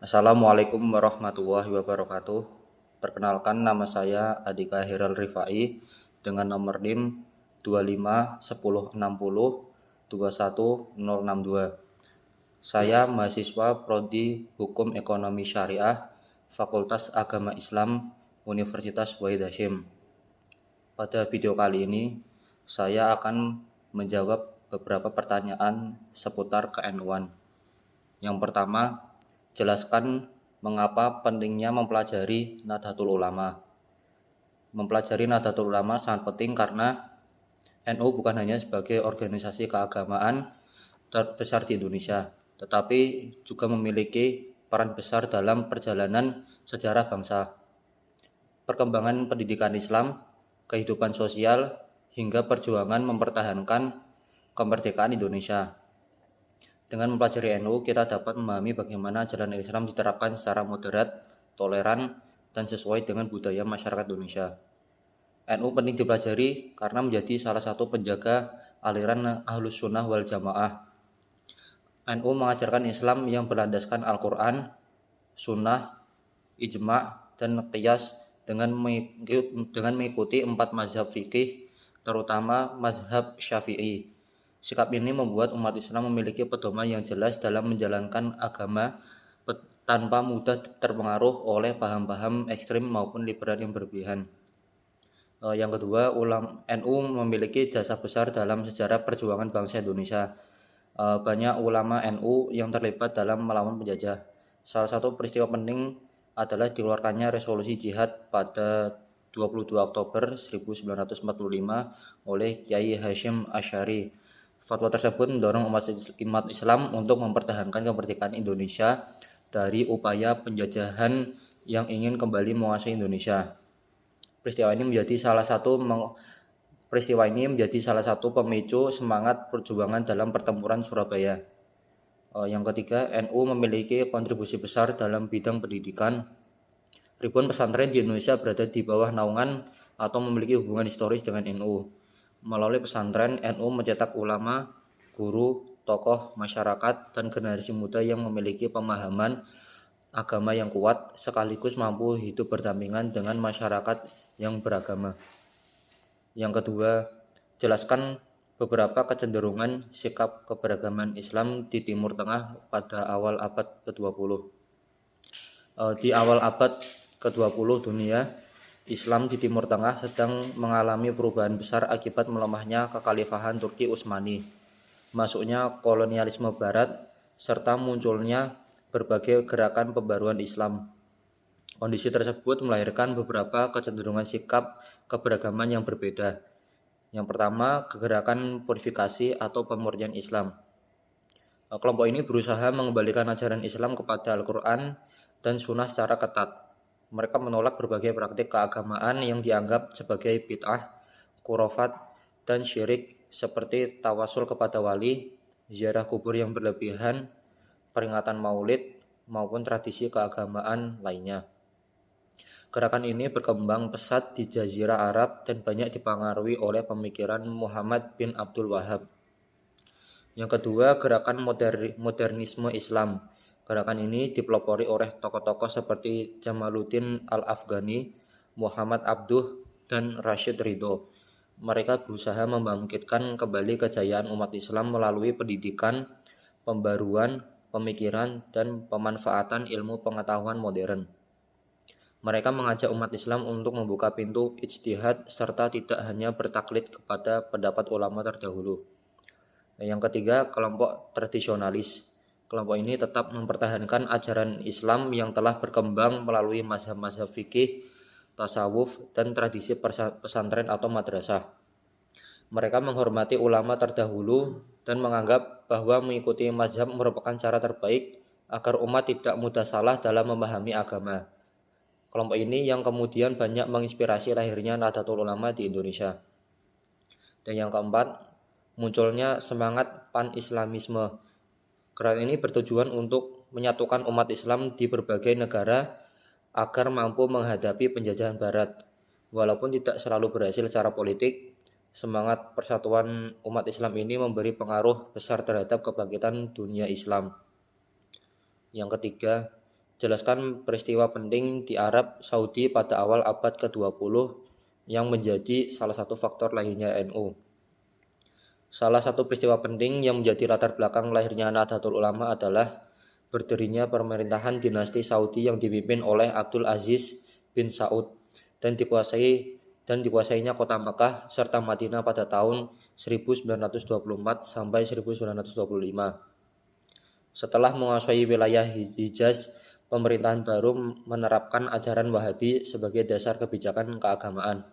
Assalamualaikum warahmatullahi wabarakatuh. Perkenalkan, nama saya Adika Heral Rifai dengan nomor NIM 25 10 60 21062. Saya mahasiswa Prodi Hukum Ekonomi Syariah, Fakultas Agama Islam, Universitas Wahid Hasyim. Pada video kali ini, saya akan menjawab beberapa pertanyaan seputar KNU-an. Yang pertama, jelaskan mengapa pentingnya mempelajari Nahdlatul Ulama. Mempelajari Nahdlatul Ulama sangat penting karena NU bukan hanya sebagai organisasi keagamaan terbesar di Indonesia, tetapi juga memiliki peran besar dalam perjalanan sejarah bangsa, perkembangan pendidikan Islam, kehidupan sosial, hingga perjuangan mempertahankan kemerdekaan Indonesia. Dengan mempelajari NU, kita dapat memahami bagaimana ajaran Islam diterapkan secara moderat, toleran, dan sesuai dengan budaya masyarakat Indonesia. NU penting dipelajari karena menjadi salah satu penjaga aliran Ahlus Sunnah wal Jamaah. NU mengajarkan Islam yang berlandaskan Al-Quran, Sunnah, Ijma', dan Qiyas dengan mengikuti 4 mazhab fikih, terutama mazhab Syafi'i. Sikap ini membuat umat Islam memiliki pedoman yang jelas dalam menjalankan agama tanpa mudah terpengaruh oleh paham-paham ekstrim maupun liberal yang berlebihan. Yang kedua, NU memiliki jasa besar dalam sejarah perjuangan bangsa Indonesia. Banyak ulama NU yang terlibat dalam melawan penjajah. Salah satu peristiwa penting adalah dikeluarkannya resolusi jihad pada 22 Oktober 1945 oleh Kiai Hasyim Asy'ari. Fatwa tersebut mendorong umat Islam untuk mempertahankan kemerdekaan Indonesia dari upaya penjajahan yang ingin kembali menguasai Indonesia. Peristiwa ini menjadi salah satu pemicu semangat perjuangan dalam pertempuran Surabaya. Yang ketiga, NU memiliki kontribusi besar dalam bidang pendidikan. Ribuan pesantren di Indonesia berada di bawah naungan atau memiliki hubungan historis dengan NU. Melalui pesantren, NU mencetak ulama, guru, tokoh masyarakat, dan generasi muda yang memiliki pemahaman agama yang kuat, sekaligus mampu hidup berdampingan dengan masyarakat yang beragama. Yang kedua, jelaskan beberapa kecenderungan sikap keberagaman Islam di Timur Tengah pada awal abad ke-20. Di awal abad ke-20 dunia Islam di Timur Tengah sedang mengalami perubahan besar akibat melemahnya kekhalifahan Turki Utsmani, masuknya kolonialisme Barat, serta munculnya berbagai gerakan pembaruan Islam. Kondisi tersebut melahirkan beberapa kecenderungan sikap keberagaman yang berbeda. Yang pertama, gerakan purifikasi atau pemurnian Islam. Kelompok ini berusaha mengembalikan ajaran Islam kepada Al-Quran dan Sunnah secara ketat. Mereka menolak berbagai praktik keagamaan yang dianggap sebagai bid'ah, khurafat, dan syirik seperti tawasul kepada wali, ziarah kubur yang berlebihan, peringatan maulid, maupun tradisi keagamaan lainnya. Gerakan ini berkembang pesat di Jazirah Arab dan banyak dipengaruhi oleh pemikiran Muhammad bin Abdul Wahhab. Yang kedua, gerakan modernisme Islam. Gerakan ini dipelopori oleh tokoh-tokoh seperti Jamaluddin Al-Afghani, Muhammad Abduh, dan Rashid Ridho. Mereka berusaha membangkitkan kembali kejayaan umat Islam melalui pendidikan, pembaruan, pemikiran, dan pemanfaatan ilmu pengetahuan modern. Mereka mengajak umat Islam untuk membuka pintu ijtihad serta tidak hanya bertaklid kepada pendapat ulama terdahulu. Yang ketiga, kelompok tradisionalis. Kelompok ini tetap mempertahankan ajaran Islam yang telah berkembang melalui mazhab-mazhab fikih, tasawuf, dan tradisi pesantren atau madrasah. Mereka menghormati ulama terdahulu dan menganggap bahwa mengikuti mazhab merupakan cara terbaik agar umat tidak mudah salah dalam memahami agama. Kelompok ini yang kemudian banyak menginspirasi lahirnya Nahdlatul Ulama di Indonesia. Dan yang keempat, munculnya semangat pan-islamisme. Gerakan ini bertujuan untuk menyatukan umat Islam di berbagai negara agar mampu menghadapi penjajahan Barat. Walaupun tidak selalu berhasil secara politik, semangat persatuan umat Islam ini memberi pengaruh besar terhadap kebangkitan dunia Islam. Yang ketiga, jelaskan peristiwa penting di Arab Saudi pada awal abad ke-20 yang menjadi salah satu faktor lahirnya NU. Salah satu peristiwa penting yang menjadi latar belakang lahirnya Nahdlatul Ulama adalah berdirinya pemerintahan dinasti Saudi yang dipimpin oleh Abdul Aziz bin Saud dan dikuasainya kota Makkah serta Madinah pada tahun 1924 sampai 1925. Setelah menguasai wilayah Hijaz, pemerintahan baru menerapkan ajaran Wahabi sebagai dasar kebijakan keagamaan.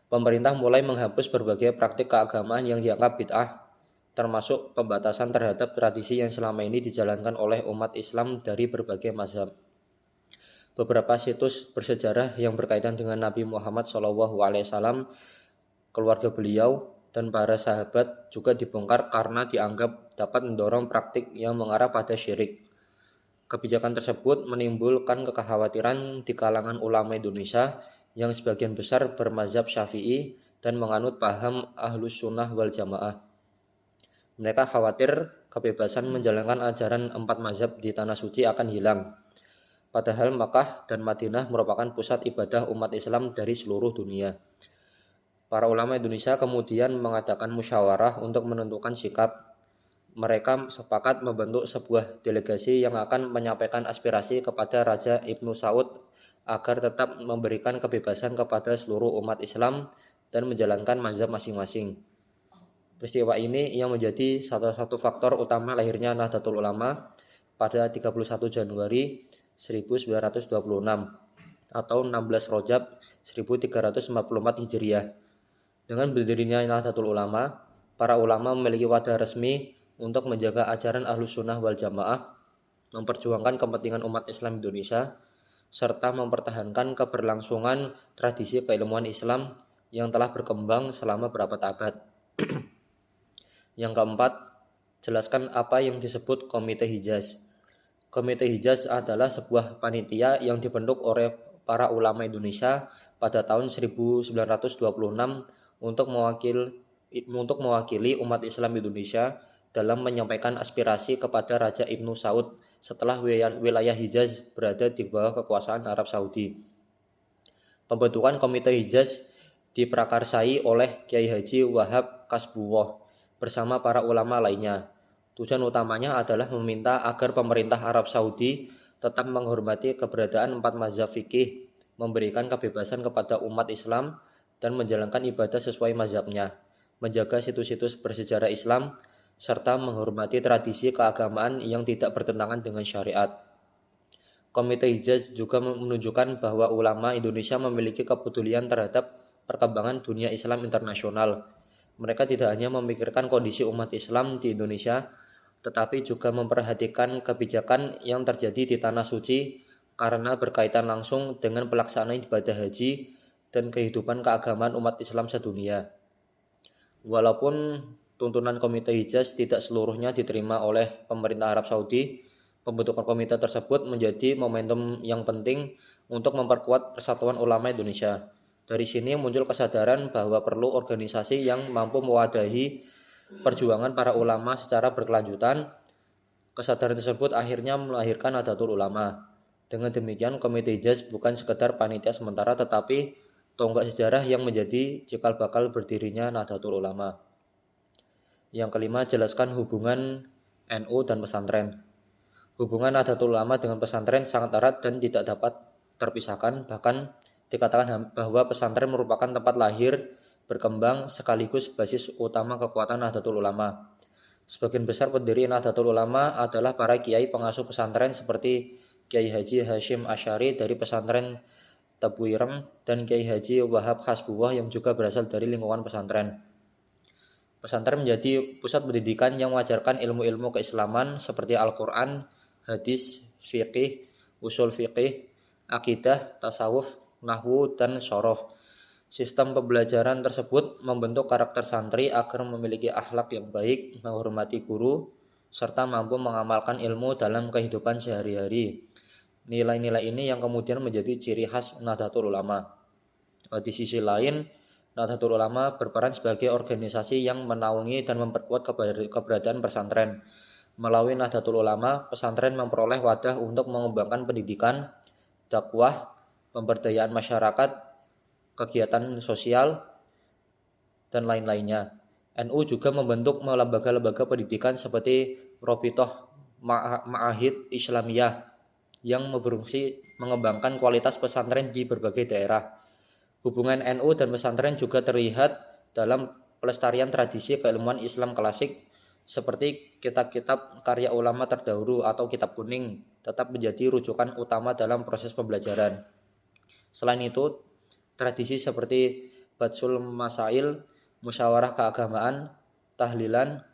Pemerintah mulai menghapus berbagai praktik keagamaan yang dianggap bid'ah, termasuk pembatasan terhadap tradisi yang selama ini dijalankan oleh umat Islam dari berbagai mazhab. Beberapa situs bersejarah yang berkaitan dengan Nabi Muhammad SAW, keluarga beliau, dan para sahabat juga dibongkar karena dianggap dapat mendorong praktik yang mengarah pada syirik. Kebijakan tersebut menimbulkan kekhawatiran di kalangan ulama Indonesia yang sebagian besar bermazhab Syafi'i dan menganut paham Ahlus Sunnah wal Jamaah. Mereka khawatir kebebasan menjalankan ajaran 4 mazhab di Tanah Suci akan hilang. Padahal Makkah dan Madinah merupakan pusat ibadah umat Islam dari seluruh dunia. Para ulama Indonesia kemudian mengadakan musyawarah untuk menentukan sikap. Mereka sepakat membentuk sebuah delegasi yang akan menyampaikan aspirasi kepada Raja Ibnu Saud agar tetap memberikan kebebasan kepada seluruh umat Islam dan menjalankan mazhab masing-masing. Peristiwa ini yang menjadi salah satu faktor utama lahirnya Nahdlatul Ulama pada 31 Januari 1926 atau 16 Rajab 1344 Hijriah. Dengan berdirinya Nahdlatul Ulama, para ulama memiliki wadah resmi untuk menjaga ajaran Ahlus Sunnah wal Jamaah, memperjuangkan kepentingan umat Islam Indonesia, serta mempertahankan keberlangsungan tradisi keilmuan Islam yang telah berkembang selama berabad-abad. Yang keempat, jelaskan apa yang disebut Komite Hijaz. Komite Hijaz adalah sebuah panitia yang dibentuk oleh para ulama Indonesia pada tahun 1926 untuk mewakili umat Islam Indonesia dalam menyampaikan aspirasi kepada Raja Ibnu Saud setelah wilayah Hijaz berada di bawah kekuasaan Arab Saudi. Pembentukan Komite Hijaz diprakarsai oleh Kiai Haji Wahab Kasbuwoh bersama para ulama lainnya. Tujuan utamanya adalah meminta agar pemerintah Arab Saudi tetap menghormati keberadaan 4 mazhab fikih, memberikan kebebasan kepada umat Islam, dan menjalankan ibadah sesuai mazhabnya, menjaga situs-situs bersejarah Islam, serta menghormati tradisi keagamaan yang tidak bertentangan dengan syariat. Komite Hijaz juga menunjukkan bahwa ulama Indonesia memiliki kepedulian terhadap perkembangan dunia Islam internasional. Mereka tidak hanya memikirkan kondisi umat Islam di Indonesia, tetapi juga memperhatikan kebijakan yang terjadi di Tanah Suci karena berkaitan langsung dengan pelaksanaan ibadah haji dan kehidupan keagamaan umat Islam sedunia. Walaupun tuntunan Komite Hijaz tidak seluruhnya diterima oleh pemerintah Arab Saudi, pembentukan komite tersebut menjadi momentum yang penting untuk memperkuat persatuan ulama Indonesia. Dari sini muncul kesadaran bahwa perlu organisasi yang mampu mewadahi perjuangan para ulama secara berkelanjutan. Kesadaran tersebut akhirnya melahirkan Nahdlatul Ulama. Dengan demikian, Komite Hijaz bukan sekedar panitia sementara tetapi tonggak sejarah yang menjadi cikal bakal berdirinya Nahdlatul Ulama. Yang kelima, jelaskan hubungan NU dan pesantren. Hubungan Nahdlatul Ulama dengan pesantren sangat erat dan tidak dapat terpisahkan, bahkan dikatakan bahwa pesantren merupakan tempat lahir, berkembang, sekaligus basis utama kekuatan Nahdlatul Ulama. Sebagian besar pendiri Nahdlatul Ulama adalah para kiai pengasuh pesantren seperti Kiai Haji Hashim Asy'ari dari pesantren Tebuireng dan Kiai Haji Wahab Hasbuwah yang juga berasal dari lingkungan pesantren. Pesantren menjadi pusat pendidikan yang mengajarkan ilmu-ilmu keislaman seperti Al-Quran, hadis, fiqih, usul fiqih, akidah, tasawuf, nahwu, dan syaraf. Sistem pembelajaran tersebut membentuk karakter santri agar memiliki akhlak yang baik, menghormati guru, serta mampu mengamalkan ilmu dalam kehidupan sehari-hari. Nilai-nilai ini yang kemudian menjadi ciri khas Nahdlatul Ulama. Di sisi lain, Nahdlatul Ulama berperan sebagai organisasi yang menaungi dan memperkuat keberadaan pesantren. Melalui Nahdlatul Ulama, pesantren memperoleh wadah untuk mengembangkan pendidikan, dakwah, pemberdayaan masyarakat, kegiatan sosial, dan lain-lainnya. NU juga membentuk lembaga-lembaga pendidikan seperti Robitoh Ma'ahid Islamiyah yang berfungsi mengembangkan kualitas pesantren di berbagai daerah. Hubungan NU dan pesantren juga terlihat dalam pelestarian tradisi keilmuan Islam klasik seperti kitab-kitab karya ulama terdahulu atau kitab kuning tetap menjadi rujukan utama dalam proses pembelajaran. Selain itu, tradisi seperti Batsul Masail, musyawarah keagamaan, tahlilan,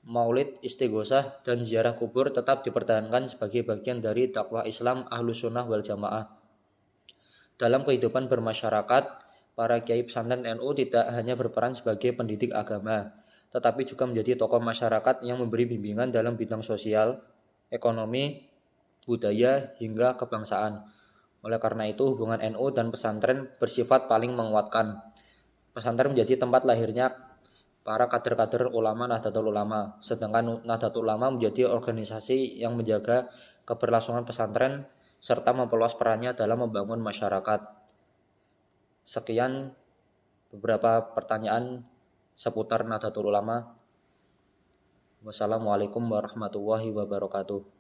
maulid, istighosah, dan ziarah kubur tetap dipertahankan sebagai bagian dari dakwah Islam Ahlus Sunnah wal Jamaah. Dalam kehidupan bermasyarakat, para kiai pesantren NU tidak hanya berperan sebagai pendidik agama, tetapi juga menjadi tokoh masyarakat yang memberi bimbingan dalam bidang sosial, ekonomi, budaya, hingga kebangsaan. Oleh karena itu, hubungan NU dan pesantren bersifat paling menguatkan. Pesantren menjadi tempat lahirnya para kader-kader ulama Nahdlatul Ulama, sedangkan Nahdlatul Ulama menjadi organisasi yang menjaga keberlangsungan pesantren serta memperluas perannya dalam membangun masyarakat. Sekian beberapa pertanyaan seputar Nahdlatul Ulama. Wassalamualaikum warahmatullahi wabarakatuh.